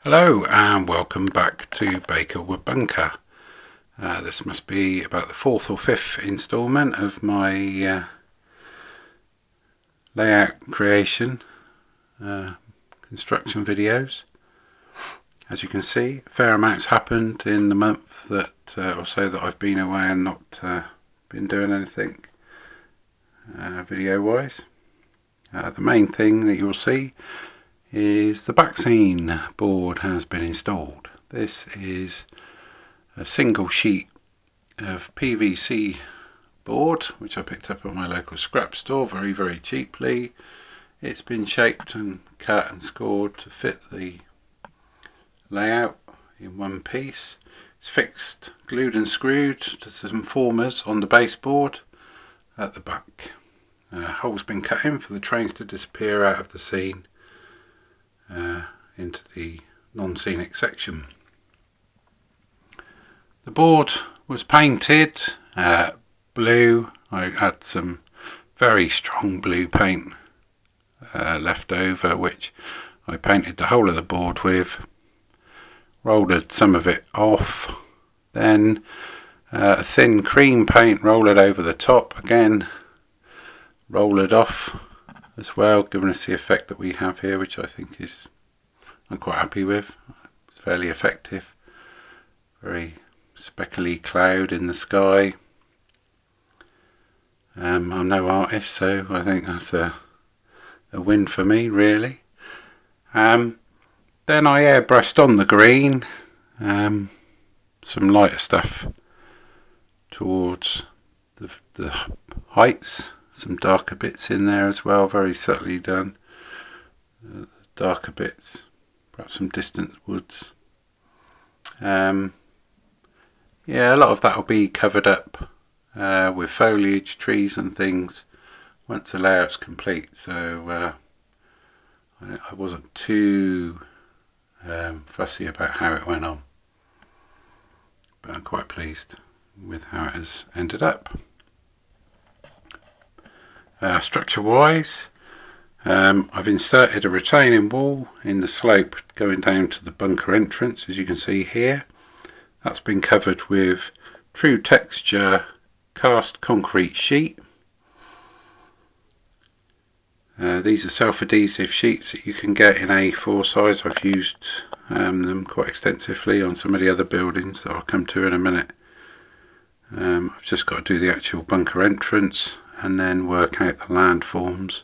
Hello and welcome back to Baker Wood Bunker. This must be about the fourth or fifth instalment of my layout creation construction videos. As you can see, a fair amounts happened in the month that or so that I've been away and not been doing anything video wise. The main thing that you'll see is the back scene board has been installed. This is a single sheet of PVC board which I picked up at my local scrap store very cheaply. It's been shaped and cut and scored to fit the layout in one piece. It's fixed, glued and screwed to some formers on the baseboard at the back. Holes been cut in for the trains to disappear out of the scene into the non-scenic section. The board was painted blue. I had some very strong blue paint left over, which I painted the whole of the board with, rolled some of it off, then a thin cream paint, roll it over the top again, roll it off as well, giving us the effect that we have here, which I think is I'm quite happy with. It's fairly effective. Very speckly cloud in the sky. I'm no artist, so I think that's a win for me, really. Then I airbrushed on the green some lighter stuff towards the heights. Some darker bits in there as well, very subtly done. Darker bits, perhaps some distant woods. Yeah, a lot of that will be covered up with foliage, trees and things once the layout's complete, so I wasn't too fussy about how it went on, but I'm quite pleased with how it has ended up. Structure wise, I've inserted a retaining wall in the slope going down to the bunker entrance, as you can see here. That's been covered with true texture cast concrete sheet. These are self-adhesive sheets that you can get in A4 size. I've used them quite extensively on some of the other buildings that I'll come to in a minute. I've just got to do the actual bunker entrance and then work out the landforms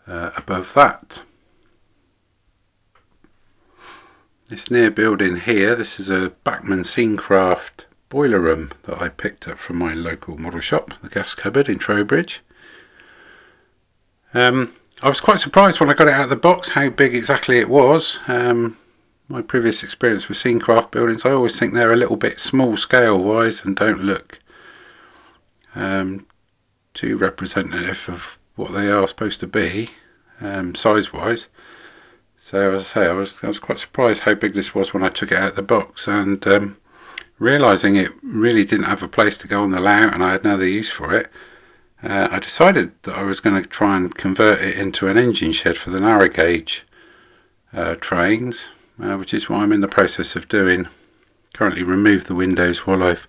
above that. This near building here, this is a Bachmann Scenecraft boiler room that I picked up from my local model shop, the Gas Cupboard in Trowbridge. I was quite surprised when I got it out of the box how big exactly it was. My previous experience with Scenecraft buildings, I always think they're a little bit small scale wise and don't look too representative of what they are supposed to be size wise. So as I say, I was quite surprised how big this was when I took it out of the box, and realising it really didn't have a place to go on the layout and I had no other use for it, I decided that I was going to try and convert it into an engine shed for the narrow gauge trains, which is what I'm in the process of doing. Currently removed the windows while I've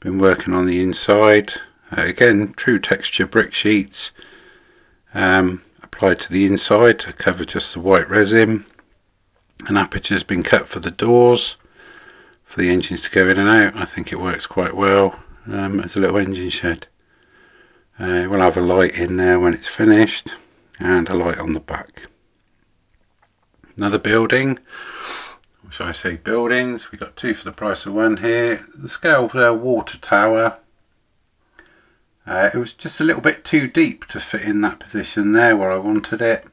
been working on the inside. Again, true texture brick sheets applied to the inside to cover just the white resin. An aperture's been cut for the doors for the engines to go in and out. I think it works quite well as a little engine shed. We'll have a light in there when it's finished and a light on the back. Another building, or shall I say buildings, we got two for the price of one here. The scale water tower. It was just a little bit too deep to fit in that position there where I wanted it,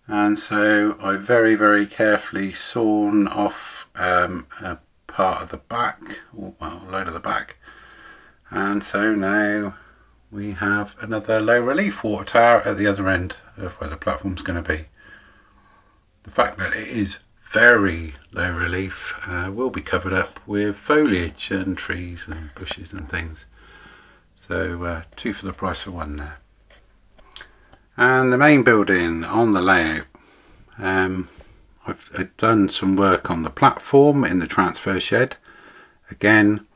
and so I very carefully sawn off a part of the back, or well, a load of the back, and so now we have another low relief water tower at the other end of where the platform's going to be. The fact that it is very low relief will be covered up with foliage and trees and bushes and things. So two for the price of one there. And the main building on the layout, I've done some work on the platform in the transfer shed, again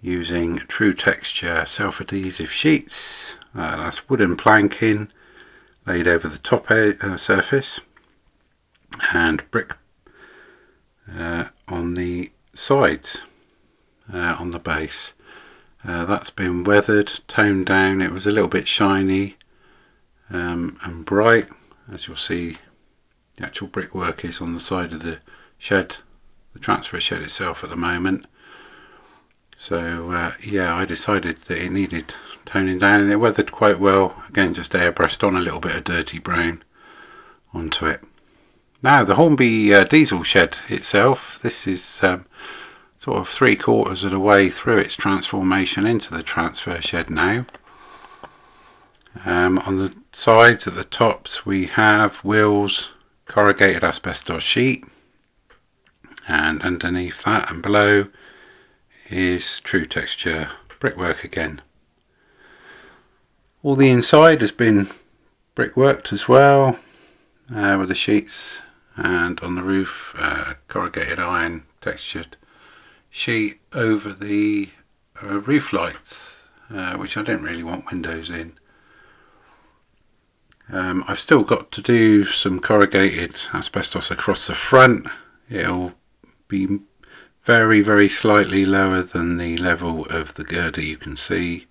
using true texture self-adhesive sheets. That's wooden planking laid over the top surface, and brick on the sides, on the base. That's been weathered, toned down. It was a little bit shiny and bright. As you'll see, the actual brickwork is on the side of the shed, the transfer shed itself at the moment. So yeah, I decided that it needed toning down, and it weathered quite well. Again, just airbrushed on a little bit of dirty brown onto it. Now the Hornby diesel shed itself, this is sort of 3/4 of the way through its transformation into the transfer shed now. On the sides, at the tops, we have wheels, corrugated asbestos sheet, and underneath that and below is true texture brickwork again. All the inside has been brickworked as well, with the sheets, and on the roof corrugated iron textured sheet over the roof lights, which I didn't really want windows in. I've still got to do some corrugated asbestos across the front. It'll be very slightly lower than the level of the girder you can see,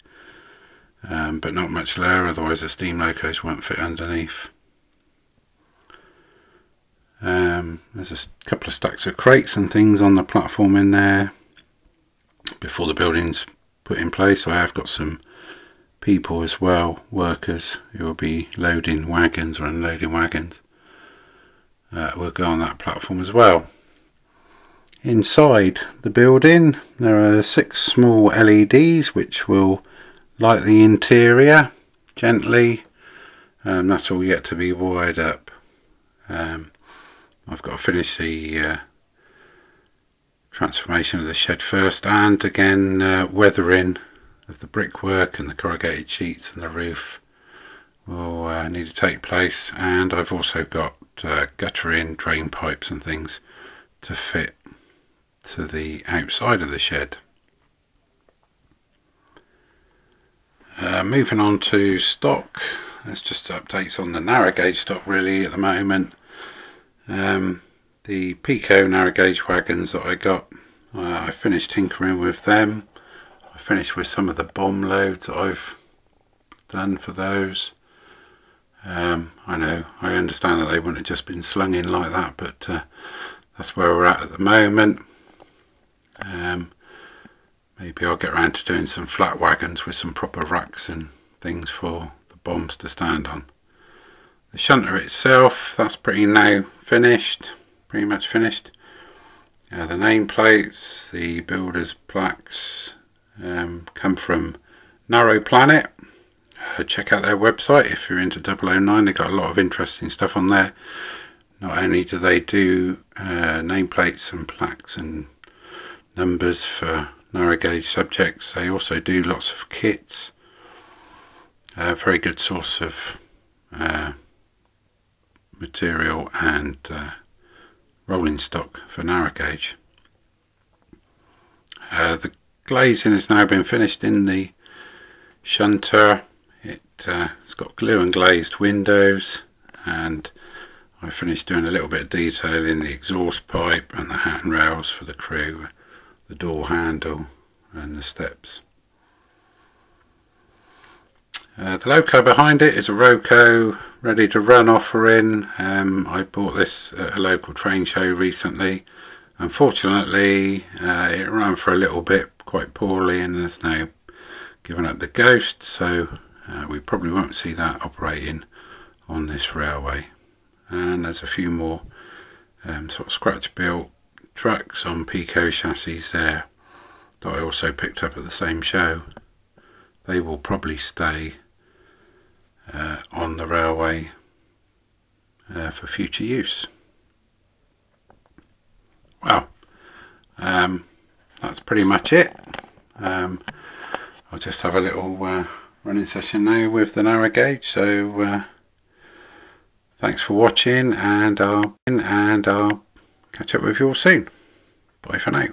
but not much lower, otherwise the steam locos won't fit underneath. There's a couple of stacks of crates and things on the platform in there before the building's put in place. I have got some people as well, workers, who will be loading wagons or unloading wagons. Will go on that platform as well. Inside the building there are 6 small LEDs which will light the interior gently. That's all yet to be wired up. I've got to finish the transformation of the shed first, and again weathering of the brickwork and the corrugated sheets and the roof will need to take place, and I've also got guttering, drain pipes and things to fit to the outside of the shed. Moving on to stock, there's just updates on the narrow gauge stock really at the moment. The Pico narrow gauge wagons that I got, I finished tinkering with them. I finished with some of the bomb loads that I've done for those. I know, I understand that they wouldn't have just been slung in like that, but that's where we're at the moment. Maybe I'll get around to doing some flat wagons with some proper racks and things for the bombs to stand on. The shunter itself, that's pretty much finished. The nameplates, the builder's plaques come from Narrow Planet. Check out their website if you're into OO9. They've got a lot of interesting stuff on there. Not only do they do nameplates and plaques and numbers for narrow gauge subjects, they also do lots of kits. Very good source of material and rolling stock for narrow gauge. The glazing has now been finished in the shunter. It's got glue and glazed windows, and I finished doing a little bit of detail in the exhaust pipe and the handrails for the crew, the door handle and the steps. The loco behind it is a Roco ready to run offering. I bought this at a local train show recently. Unfortunately it ran for a little bit quite poorly and has now given up the ghost, so we probably won't see that operating on this railway. And there's a few more sort of scratch built trucks on Pico chassis there that I also picked up at the same show. They will probably stay on the railway for future use. Well, that's pretty much it. I'll just have a little running session now with the narrow gauge. So Thanks for watching, and I'll catch up with you all soon. Bye for now.